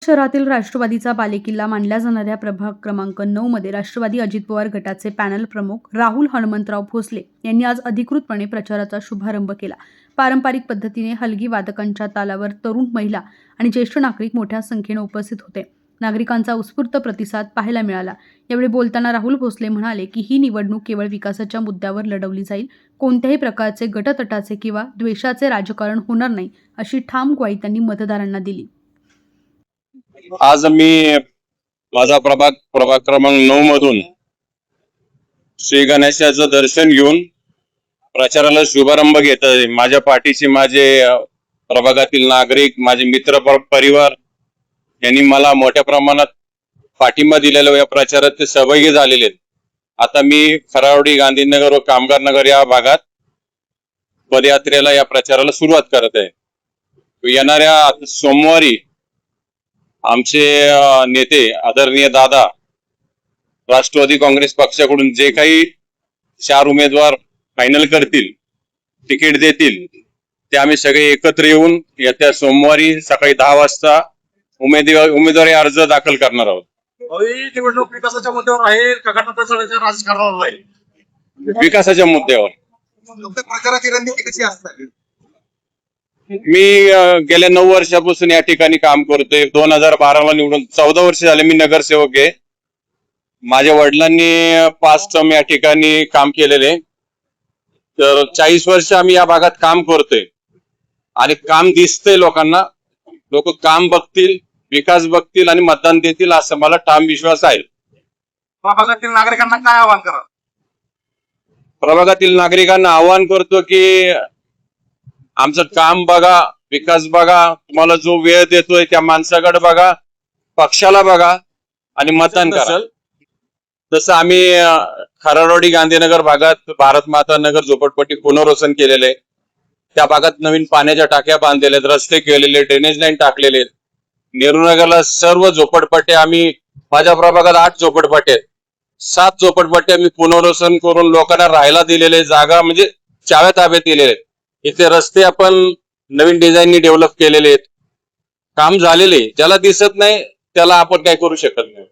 शहरातील राष्ट्रवादीचा बालेकिल्ला मानल्या जाणाऱ्या प्रभाग क्रमांक 9 मध्ये राष्ट्रवादी अजित पवार गटाचे पॅनल प्रमुख राहुल हनुमंतराव भोसले यांनी आज अधिकृतपणे प्रचाराचा शुभारंभ केला। पारंपरिक पद्धतीने हलगी वादकांच्या तालावर तरुण, महिला आणि ज्येष्ठ नागरिक मोठ्या संख्येने उपस्थित होते। नागरिकांचा उत्स्फूर्त प्रतिसाद पाहायला मिळाला। यावेळी बोलताना राहुल भोसले म्हणाले की ही निवडणूक केवळ विकासाच्या मुद्द्यावर लढवली जाईल, कोणत्याही प्रकारचे गटतटाचे किंवा द्वेषाचे राजकारण होणार नाही, अशी ठाम ग्वाही त्यांनी मतदारांना दिली। आज मी माझा प्रभाग क्रमांक 9 मधून श्री गणेशाचं दर्शन घेऊन प्रचाराला शुभारंभ घेत आहे। माझ्या पाठीशी माझे प्रभागातील नागरिक, माझे मित्र परिवार यांनी मला मोठ्या प्रमाणात पाठिंबा दिलेला या प्रचारात ते सहभागी झालेले आहेत। आता मी खरावडी, गांधीनगर व कामगार नगर या भागात पदयात्रेला या प्रचाराला सुरुवात करत आहे। येणाऱ्या सोमवारी आमचे नेते आदरणीय दादा राष्ट्रवादी काँग्रेस पक्षाकडून जे काही 4 उमेदवार फायनल करतील, तिकीट देतील, ते आम्ही सगळे एकत्र येऊन येत्या सोमवारी सकाळी 10 वाजता उमेदवारी अर्ज दाखल करणार आहोत। निवडणूक विकासाच्या मुद्द्यावर आहे का गटतटाच्या राजकारणावर आहे? विकासाच्या मुद्द्यावर। प्रचाराची रणनीती कशी असते? मी गेल्या 9 वर्षापासून या ठिकाणी काम करतोय। 2012ला निवडून 14 वर्ष झाले मी नगरसेवक आहे। माझ्या वडिलांनी 5 टर्म या ठिकाणी काम केलेले, तर 40 वर्ष आम्ही या भागात काम करतोय आणि काम दिसतंय लोकांना। लोक काम बघतील, विकास बघतील आणि मतदान देतील असं मला ठाम विश्वास आहे। प्रभागातील नागरिकांना काय आवाहन करा? प्रभागातील नागरिकांना आवाहन करतो की आमचं काम बघा, विकास बघा, तुम्हाला जो वेळ देतोय त्या माणसाकडे बघा, पक्षाला बघा आणि मतदान करा। तसं आम्ही खराडवाडी, गांधीनगर भागात भारत माता नगर झोपडपट्टी पुनर्वसन केलेले आहे। त्या भागात नवीन पाण्याच्या टाक्या बांधलेल्या आहेत, रस्ते केलेले, ड्रेनेज लाईन टाकलेले आहेत। नेहरूनगरला सर्व झोपडपट्ट्या आम्ही, माझ्या प्रभागात 8 झोपडपट्ट्या आहेत, 7 झोपडपट्ट्या मी पुनर्वसन करून लोकांना राहायला दिलेले, जागा म्हणजे चाव्या ताब्यात दिलेले आहेत। इथे रस्ते आपण नवीन डिझाईननी डेव्हलप केलेले आहेत, काम झालेले। ज्याला दिसत नाही त्याला आपण काय करू शकत नाही।